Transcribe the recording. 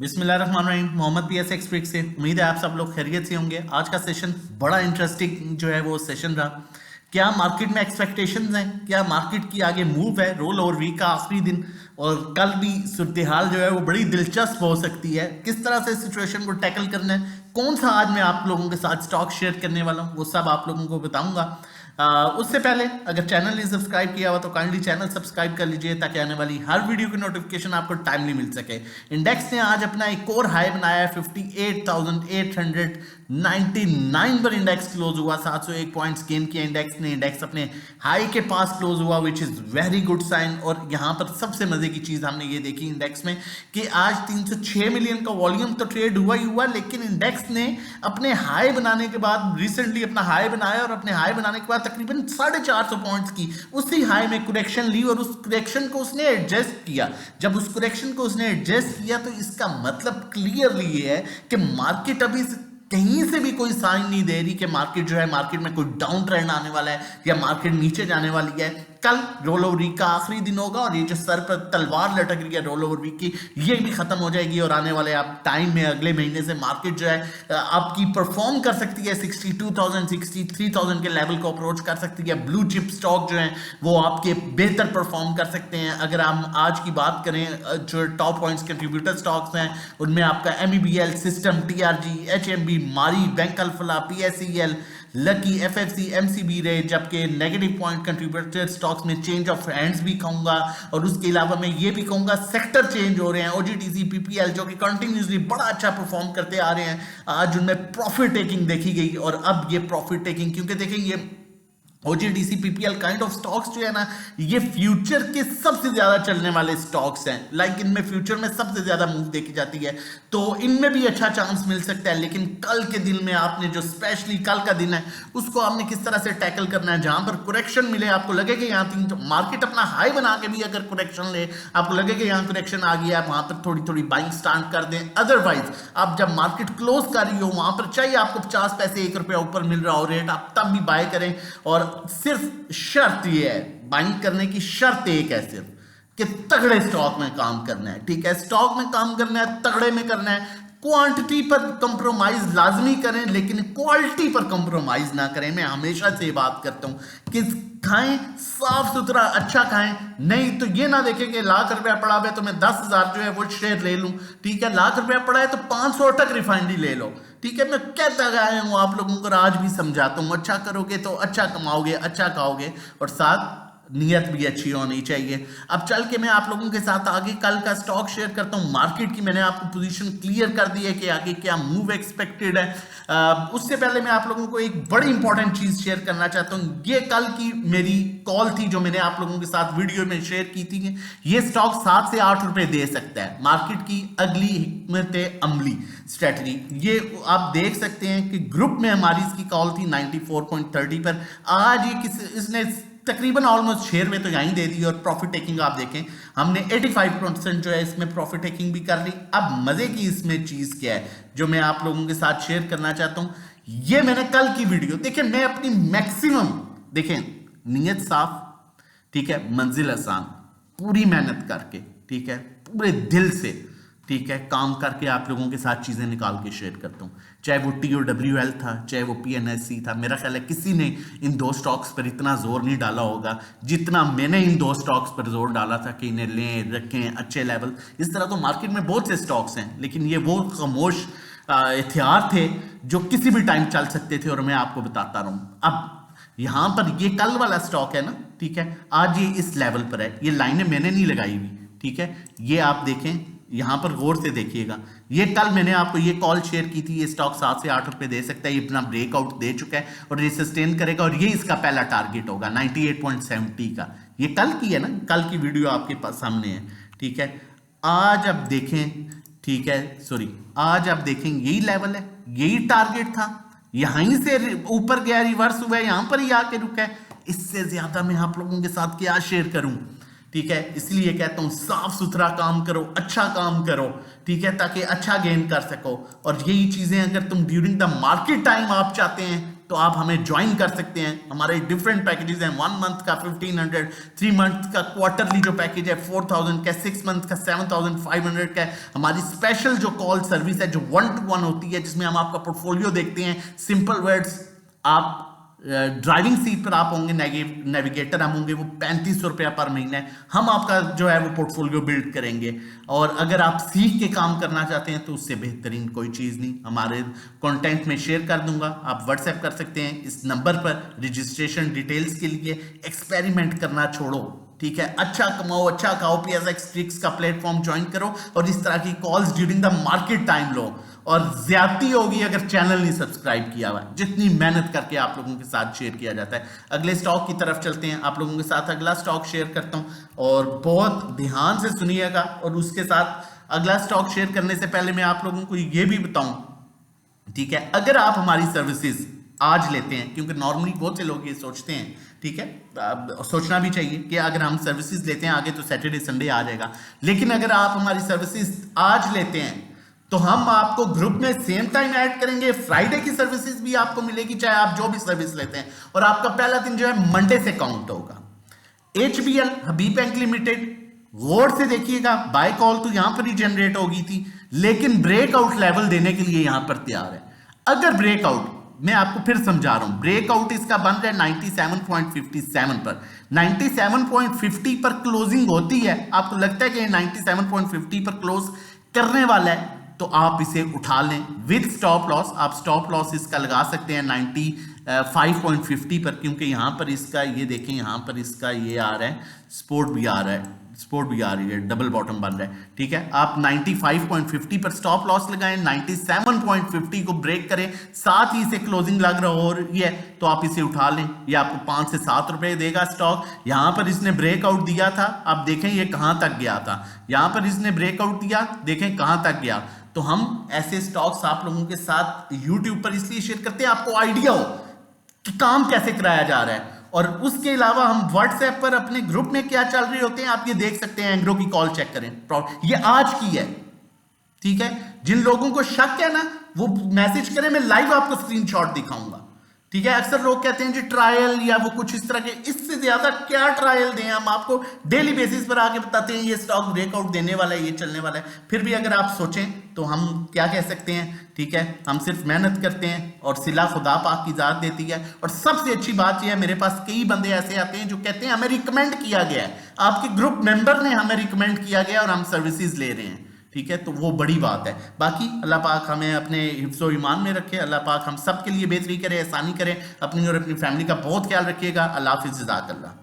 बिस्मिल्लाहिर्रहमानिर्रहीम। Mohammad P S expert से उम्मीद है आप सब लोग खैरियत से होंगे। आज का सेशन बड़ा इंटरेस्टिंग जो है वो सेशन रहा। क्या मार्केट में एक्सपेक्टेशंस हैं, क्या मार्केट की आगे मूव है, रोल ओवर वीक का आखिरी दिन और कल भी सूरत हाल जो है वो बड़ी दिलचस्प हो सकती है। किस तरह से सिचुएशन को टैकल करना है, कौन सा आज मैं आप लोगों के साथ स्टॉक शेयर करने वाला हूँ, वो सब आप लोगों को बताऊंगा। उससे पहले अगर चैनल नहीं सब्सक्राइब किया हुआ तो काइंडली चैनल सब्सक्राइब कर लीजिए ताकि आने वाली हर वीडियो की नोटिफिकेशन आपको टाइमली मिल सके। इंडेक्स ने आज अपना एक और हाई बनाया है 58,899 पर इंडेक्स क्लोज हुआ। 701 पॉइंट्स गेन किया इंडेक्स ने। इंडेक्स अपने हाई के पास क्लोज हुआ which is very good sign. और यहाँ पर सबसे मजे की चीज हमने ये देखी इंडेक्स में कि आज 306 मिलियन का वॉल्यूम तो ट्रेड हुआ ही हुआ, लेकिन इंडेक्स ने अपने हाई बनाने के बाद रिसेंटली अपना हाई बनाया और अपने हाई बनाने के बाद तकरीबन 450 पॉइंट्स की उसी हाई में करेक्शन ली और उस करेक्शन को उसने एडजस्ट किया। जब उस करेक्शन को उसने एडजस्ट किया तो इसका मतलब क्लियरली ये है कि मार्केट अभी कहीं से भी कोई साइन नहीं दे रही कि मार्केट जो है, मार्केट में कोई डाउन ट्रेंड आने वाला है या मार्केट नीचे जाने वाली है। कल रोल ओवर वीक का आखिरी दिन होगा और ये जो सर पर तलवार लटक रही है रोल ओवर वीक की, ये भी खत्म हो जाएगी और आने वाले आप टाइम में अगले महीने से मार्केट जो है आपकी परफॉर्म कर सकती है 62,000 63,000 के लेवल को अप्रोच कर सकती है। ब्लू चिप स्टॉक जो है वो आपके बेहतर परफॉर्म कर सकते हैं। अगर हम आज की बात करें, जो टॉप पॉइंट्स कंट्रीब्यूटर स्टॉक्स हैं उनमें आपका MEBL, सिस्टम, TRG, HMB, मारी, bank Alfalah, PSEL, lucky, FFC, MCB रहे। जबकि नेगेटिव पॉइंट कंट्रीब्यूटर स्टॉक्स में चेंज ऑफ हैंड्स भी कहूंगा और उसके अलावा मैं ये भी कहूंगा सेक्टर चेंज हो रहे हैं। OGTC, PPL जो कि कंटिन्यूसली बड़ा अच्छा परफॉर्म करते आ रहे हैं, आज उनमें प्रॉफिट टेकिंग देखी गई। और अब ये प्रॉफिट टेकिंग, क्योंकि देखिए ये OGTC, PPL kind of stocks जो है ना, ये फ्यूचर के सबसे ज्यादा चलने वाले स्टॉक्स हैं। लाइक इनमें फ्यूचर में सबसे ज्यादा मूव देखी जाती है, तो इनमें भी अच्छा चांस मिल सकता है। लेकिन कल के दिन में आपने जो स्पेशली कल का दिन है उसको आपने किस तरह से टैकल करना है। जहां पर करेक्शन मिले, आपको लगे कि यहाँ तीन मार्केट अपना हाई बना के भी अगर करेक्शन ले, आपको लगे कि यहाँ करेक्शन आ गया है, वहां पर थोड़ी थोड़ी बाइंग स्टार्ट कर दें। अदरवाइज आप जब मार्केट क्लोज कर रही हो वहां पर चाहिए आपको 50 पैसे 1 रुपया ऊपर मिल रहा हो रेट, आप तब भी बाय करें। और सिर्फ शर्त ये है, बाइंग करने की शर्त एक है सिर्फ कि तगड़े स्टॉक में काम करना है। ठीक है, स्टॉक में काम करना है, तगड़े में करना है। क्वांटिटी पर कंप्रोमाइज लाजमी करें लेकिन क्वालिटी पर कंप्रोमाइज ना करें। मैं हमेशा से बात करता हूं कि खाएं साफ सुथरा अच्छा खाएं, नहीं तो ये ना देखें कि ₹1,00,000 पड़ा हुआ है तो मैं 10,000 जो है वो शेयर ले लूं। ठीक है, ₹1,00,000 पड़ा है तो 500 तक रिफाइनरी ले लो। ठीक है, मैं कहता आया हूं आप लोगों को, आज भी समझाता हूं, अच्छा करोगे तो अच्छा कमाओगे, अच्छा खाओगे और साथ नीयत भी अच्छी होनी चाहिए। अब चल के मैं आप लोगों के साथ आगे कल का स्टॉक शेयर करता हूं। मार्केट की मैंने आपको पोजीशन क्लियर कर दी है कि आगे क्या मूव एक्सपेक्टेड है। उससे पहले मैं आप लोगों को एक बड़ी इंपॉर्टेंट चीज शेयर करना चाहता हूं। ये कल की मेरी कॉल थी जो मैंने आप लोगों के साथ वीडियो में शेयर की थी। ये स्टॉक 7 से 8 रुपए दे सकता है। मार्केट की अगली हिकमत अमली स्ट्रेटजी ये आप देख सकते हैं कि ग्रुप में हमारी इसकी कॉल थी 94.30 पर। आज ये इसने तकरीबन ऑलमोस्ट शेयर में तो यहीं दे दी और प्रॉफिट टेकिंग आप देखें हमने 85% जो है इसमें प्रॉफिट टेकिंग भी कर ली। अब मजे की इसमें चीज क्या है जो मैं आप लोगों के साथ शेयर करना चाहता हूं, ये मैंने कल की वीडियो देखें, मैं अपनी मैक्सिमम देखें, नीयत साफ, ठीक है, मंजिल आसान, पूरी मेहनत करके, ठीक है, पूरे दिल से, ठीक है, काम करके आप लोगों के साथ चीजें निकाल के शेयर करता हूं। चाहे वो TOWL था, चाहे वो PNSE था, मेरा ख्याल है किसी ने इन 2 स्टॉक्स पर इतना जोर नहीं डाला होगा जितना मैंने इन 2 स्टॉक्स पर जोर डाला था कि इन्हें लें, रखें अच्छे लेवल। इस तरह तो मार्केट में बहुत से स्टॉक्स हैं, लेकिन ये वो खामोश हथियार थे जो किसी भी टाइम चल सकते थे और मैं आपको बताता रहूं। अब यहां पर ये कल वाला स्टॉक है ना, ठीक है, आज ये इस लेवल पर है, ये लाइनें मैंने नहीं लगाई हुई, ठीक है, ये आप देखें, यहां पर गौर से देखिएगा। ये कल मैंने आपको ये कॉल शेयर की थी, ये स्टॉक 7 से 8 रुपए दे सकता है, ये अपना ब्रेकआउट दे चुका है और ये सस्टेन करेगा और ये इसका पहला टारगेट होगा 98.70 का। ये कल की है ना, कल की वीडियो आपके पास सामने है, ठीक है। आज अब देखें, ठीक है, सॉरी, आज आप देखें यही लेवल है, यही टारगेट था, यहीं से ऊपर गया, रिवर्स हुआ है, यहां पर ही आके रुका है। इससे ज्यादा मैं आप लोगों के साथ क्या शेयर करूं, ठीक है। इसलिए कहता हूं साफ सुथरा काम करो, अच्छा काम करो, ठीक है, ताकि अच्छा गेन कर सको। और यही चीजें अगर तुम ड्यूरिंग द मार्केट टाइम आप चाहते हैं तो आप हमें ज्वाइन कर सकते हैं। हमारे डिफरेंट पैकेजेस हैं, 1 मंथ का 1500, 3 मंथ का क्वार्टरली जो पैकेज है 4000 का, 6 मंथ का 7500 का है। हमारी स्पेशल जो कॉल सर्विस है जो 1 to 1 होती है, जिसमें हम आपका पोर्टफोलियो देखते हैं, सिंपल वर्ड्स, आप ड्राइविंग सीट पर आप होंगे, नेविगेटर हम होंगे, वो 3500 रुपया पर महीना है। हम आपका जो है वो पोर्टफोलियो बिल्ड करेंगे। और अगर आप सीख के काम करना चाहते हैं तो उससे बेहतरीन कोई चीज़ नहीं, हमारे कंटेंट में शेयर कर दूंगा, आप व्हाट्सएप कर सकते हैं इस नंबर पर। रजिस्ट्रेशन डिटेल्स के लिए एक्सपेरिमेंट करना छोड़ो, ठीक है, अच्छा कमाओ, अच्छा खाओ, PSX ट्रिक्स का प्लेटफॉर्म ज्वाइन करो और इस तरह की calls during the market time लो। और ज्यादती होगी अगर चैनल नहीं सब्सक्राइब किया हुआ, जितनी मेहनत करके आप लोगों के साथ शेयर किया जाता है। अगले स्टॉक की तरफ चलते हैं, आप लोगों के साथ अगला स्टॉक शेयर करता हूं और बहुत ध्यान से सुनिएगा। और उसके साथ अगला स्टॉक शेयर करने से पहले मैं आप लोगों को ये भी बताऊं, ठीक है, अगर आप हमारी सर्विसेज आज लेते हैं, क्योंकि नॉर्मली बहुत से लोग ये सोचते हैं, ठीक है, सोचना भी चाहिए कि अगर हम सर्विसेज लेते हैं आगे तो सैटरडे संडे आ जाएगा, लेकिन अगर आप हमारी सर्विसेज आज लेते हैं तो हम आपको ग्रुप में सेम टाइम ऐड करेंगे। फ्राइडे की सर्विसेज भी आपको मिलेगी चाहे आप जो भी सर्विस लेते हैं, और आपका पहला दिन जो है मंडे से काउंट होगा। HBL हबीब बैंक लिमिटेड, गौर से देखिएगा, बाय कॉल तो यहां पर ही जनरेट होगी थी, लेकिन ब्रेकआउट लेवल देने के लिए यहां पर तैयार है। अगर ब्रेकआउट, मैं आपको फिर समझा रहा हूं, ब्रेकआउट इसका बन रहा है 97.57 पर, 97.50 पर क्लोजिंग होती है, आपको लगता है कि 97.50 पर क्लोज करने वाला है, तो आप इसे उठा लें विद स्टॉप लॉस। आप स्टॉप लॉस इसका लगा सकते हैं 95.50 पर, क्योंकि यहां पर इसका ये देखें, यहां पर इसका ये आ रहा है, सपोर्ट भी आ रहा है, सपोर्ट भी आ रही है, डबल बॉटम बन रहा है, ठीक है। आप 95.50 पर स्टॉप लॉस लगाएं, 97.50 को ब्रेक करें, साथ ही इसे क्लोजिंग लग रहा हो रही है तो आप इसे उठा लें। ये आपको 5 से 7 रुपए देगा स्टॉक। यहां पर इसने ब्रेकआउट दिया था, आप देखें ये कहां तक गया था, यहां पर इसने ब्रेकआउट दिया, देखें कहां तक गया। तो हम ऐसे स्टॉक्स आप लोगों के साथ यूट्यूब पर इसलिए शेयर करते हैं, आपको आइडिया हो कि काम कैसे कराया जा रहा है। और उसके अलावा हम व्हाट्सएप पर अपने ग्रुप में क्या चल रहे होते हैं आप ये देख सकते हैं। एंग्रो की कॉल चेक करें, ये आज की है, ठीक है। जिन लोगों को शक है ना वो मैसेज करें, मैं लाइव आपको स्क्रीनशॉट दिखाऊंगा, ठीक है। अक्सर लोग कहते हैं जी ट्रायल या वो कुछ इस तरह के, इससे ज्यादा क्या ट्रायल दें, हम आपको डेली बेसिस पर आके बताते हैं ये स्टॉक ब्रेकआउट देने वाला है, ये चलने वाला है। फिर भी अगर आप सोचें तो हम क्या कह सकते हैं, ठीक है, हम सिर्फ मेहनत करते हैं और सिला खुदा पाक की जात देती है। और सबसे अच्छी बात यह है, मेरे पास कई बंदे ऐसे आते हैं जो कहते हैं हमें रिकमेंड किया गया है, आपके ग्रुप मेंबर ने हमें रिकमेंड किया गया और हम सर्विसेज ले रहे हैं, ठीक है। तो वो बड़ी बात है। बाकी अल्लाह पाक हमें अपने हिफ्ज़ो ईमान में रखे, अल्लाह पाक हम सब के लिए बेहतरी करे, आसानी करे। अपनी और अपनी फैमिली का बहुत ख्याल रखिएगा। अल्लाह हाफ़िज़, जज़ाकल्लाह।